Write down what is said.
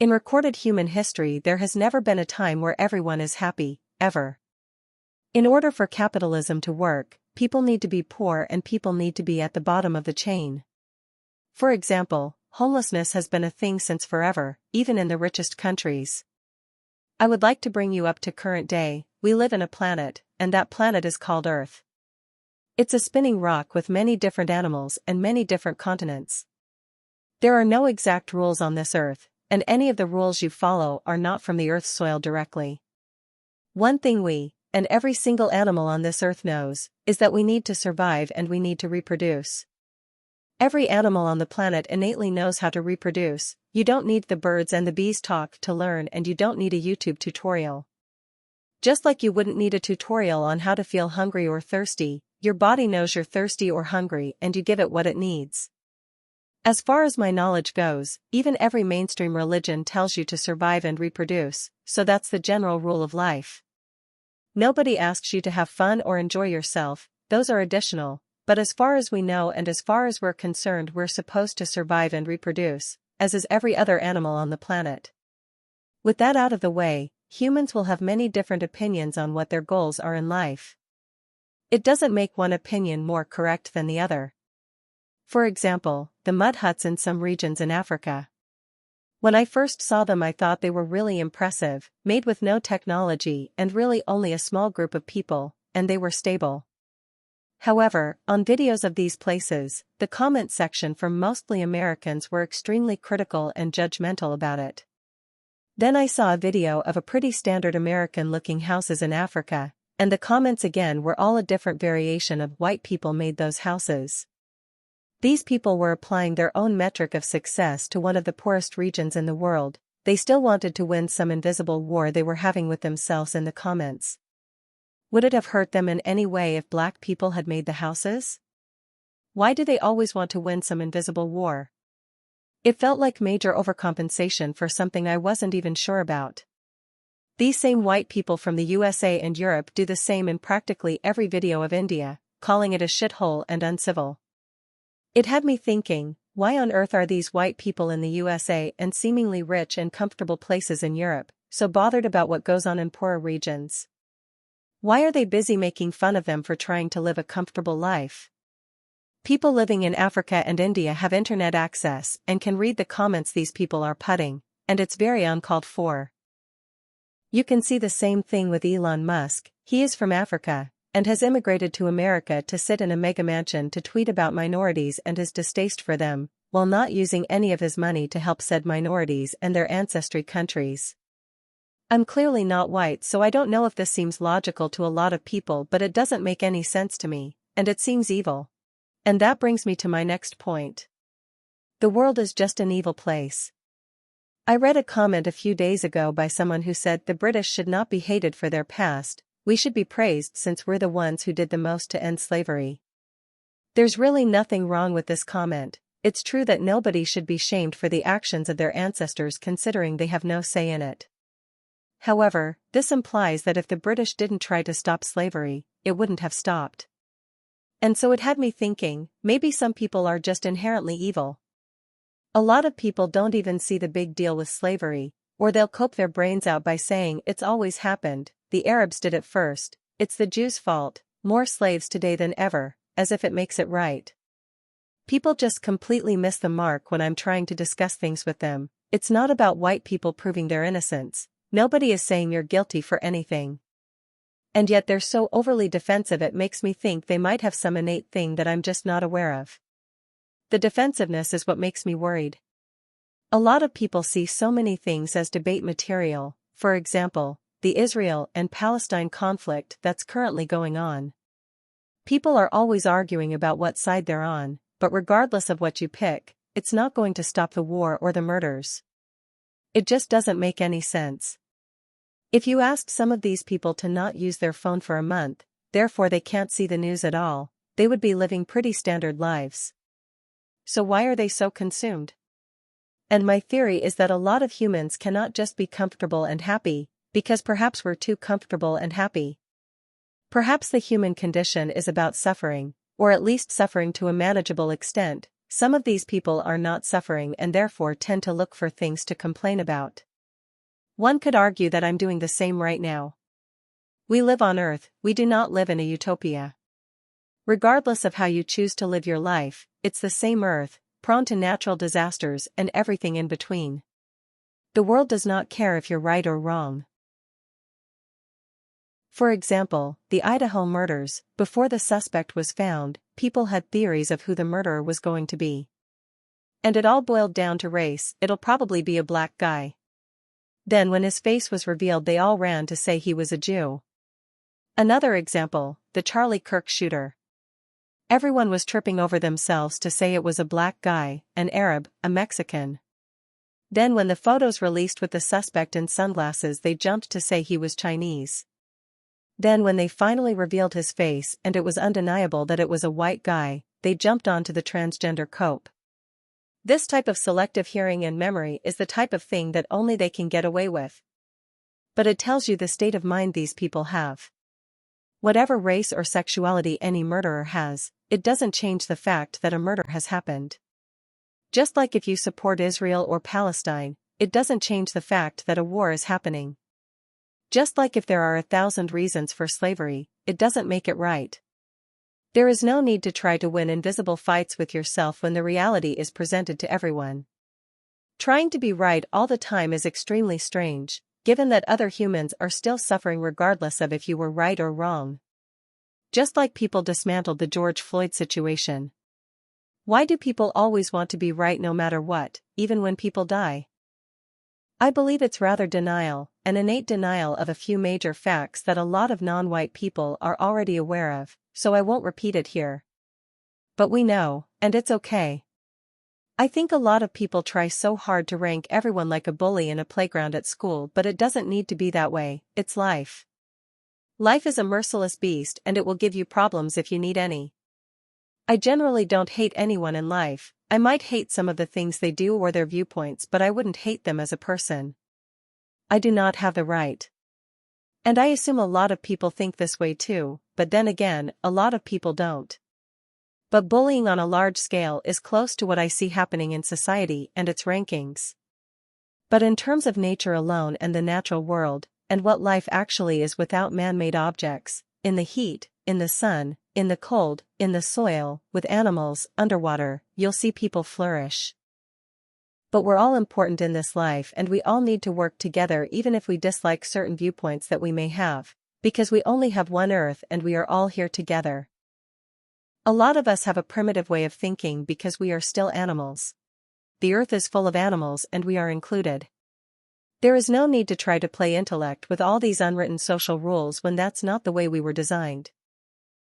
In recorded human history, there has never been a time where everyone is happy, ever. In order for capitalism to work, people need to be poor and people need to be at the bottom of the chain. For example, homelessness has been a thing since forever, even in the richest countries. I would like to bring you up to current day. We live in a planet, and that planet is called Earth. It's a spinning rock with many different animals and many different continents. There are no exact rules on this Earth, and any of the rules you follow are not from the Earth's soil directly. One thing we, and every single animal on this Earth knows, is that we need to survive and we need to reproduce. Every animal on the planet innately knows how to reproduce. You don't need the birds and the bees talk to learn, and you don't need a YouTube tutorial. Just like you wouldn't need a tutorial on how to feel hungry or thirsty, your body knows you're thirsty or hungry and you give it what it needs. As far as my knowledge goes, even every mainstream religion tells you to survive and reproduce, so that's the general rule of life. Nobody asks you to have fun or enjoy yourself, those are additional, but as far as we know and as far as we're concerned, we're supposed to survive and reproduce, as is every other animal on the planet. With that out of the way, humans will have many different opinions on what their goals are in life. It doesn't make one opinion more correct than the other. For example, the mud huts in some regions in Africa. When I first saw them, I thought they were really impressive, made with no technology and really only a small group of people, and they were stable. However, on videos of these places, the comment section from mostly Americans were extremely critical and judgmental about it. Then I saw a video of a pretty standard American-looking houses in Africa, and the comments again were all a different variation of white people made those houses. These people were applying their own metric of success to one of the poorest regions in the world. They still wanted to win some invisible war they were having with themselves in the comments. Would it have hurt them in any way if black people had made the houses? Why do they always want to win some invisible war? It felt like major overcompensation for something I wasn't even sure about. These same white people from the USA and Europe do the same in practically every video of India, calling it a shithole and uncivil. It had me thinking, why on earth are these white people in the USA and seemingly rich and comfortable places in Europe so bothered about what goes on in poorer regions? Why are they busy making fun of them for trying to live a comfortable life? People living in Africa and India have internet access and can read the comments these people are putting, and it's very uncalled for. You can see the same thing with Elon Musk. He is from Africa, and has immigrated to America to sit in a mega mansion to tweet about minorities and his distaste for them, while not using any of his money to help said minorities and their ancestry countries. I'm clearly not white, so I don't know if this seems logical to a lot of people, but it doesn't make any sense to me, and it seems evil. And that brings me to my next point. The world is just an evil place. I read a comment a few days ago by someone who said the British should not be hated for their past, we should be praised since we're the ones who did the most to end slavery. There's really nothing wrong with this comment. It's true that nobody should be shamed for the actions of their ancestors considering they have no say in it. However, this implies that if the British didn't try to stop slavery, it wouldn't have stopped. And so it had me thinking, maybe some people are just inherently evil. A lot of people don't even see the big deal with slavery, or they'll cope their brains out by saying it's always happened, the Arabs did it first, it's the Jews' fault, more slaves today than ever, as if it makes it right. People just completely miss the mark when I'm trying to discuss things with them. It's not about white people proving their innocence. Nobody is saying you're guilty for anything. And yet they're so overly defensive it makes me think they might have some innate thing that I'm just not aware of. The defensiveness is what makes me worried. A lot of people see so many things as debate material, for example, the Israel and Palestine conflict that's currently going on. People are always arguing about what side they're on, but regardless of what you pick, it's not going to stop the war or the murders. It just doesn't make any sense. If you asked some of these people to not use their phone for a month, therefore they can't see the news at all, they would be living pretty standard lives. So why are they so consumed? And my theory is that a lot of humans cannot just be comfortable and happy, because perhaps we're too comfortable and happy. Perhaps the human condition is about suffering, or at least suffering to a manageable extent, Some of these people are not suffering and therefore tend to look for things to complain about. One could argue that I'm doing the same right now. We live on Earth, we do not live in a utopia. Regardless of how you choose to live your life, it's the same Earth, prone to natural disasters and everything in between. The world does not care if you're right or wrong. For example, the Idaho murders, before the suspect was found, people had theories of who the murderer was going to be. And it all boiled down to race, it'll probably be a black guy. Then when his face was revealed they all ran to say he was a Jew. Another example, the Charlie Kirk shooter. Everyone was tripping over themselves to say it was a black guy, an Arab, a Mexican. Then when the photos released with the suspect in sunglasses they jumped to say he was Chinese. Then when they finally revealed his face and it was undeniable that it was a white guy, they jumped onto the transgender cope. This type of selective hearing and memory is the type of thing that only they can get away with. But it tells you the state of mind these people have. Whatever race or sexuality any murderer has, it doesn't change the fact that a murder has happened. Just like if you support Israel or Palestine, it doesn't change the fact that a war is happening. Just like if there are 1,000 reasons for slavery, it doesn't make it right. There is no need to try to win invisible fights with yourself when the reality is presented to everyone. Trying to be right all the time is extremely strange, given that other humans are still suffering regardless of if you were right or wrong. Just like people dismantled the George Floyd situation. Why do people always want to be right no matter what, even when people die? I believe it's rather denial, an innate denial of a few major facts that a lot of non-white people are already aware of, so I won't repeat it here. But we know, and it's okay. I think a lot of people try so hard to rank everyone like a bully in a playground at school, but it doesn't need to be that way, it's life. Life is a merciless beast and it will give you problems if you need any. I generally don't hate anyone in life. I might hate some of the things they do or their viewpoints, but I wouldn't hate them as a person. I do not have the right. And I assume a lot of people think this way too, but then again, a lot of people don't. But bullying on a large scale is close to what I see happening in society and its rankings. But in terms of nature alone and the natural world, and what life actually is without man-made objects, in the heat, in the sun, in the cold, in the soil, with animals, underwater, you'll see people flourish. But we're all important in this life and we all need to work together even if we dislike certain viewpoints that we may have, because we only have one Earth and we are all here together. A lot of us have a primitive way of thinking because we are still animals. The Earth is full of animals and we are included. There is no need to try to play intellect with all these unwritten social rules when that's not the way we were designed.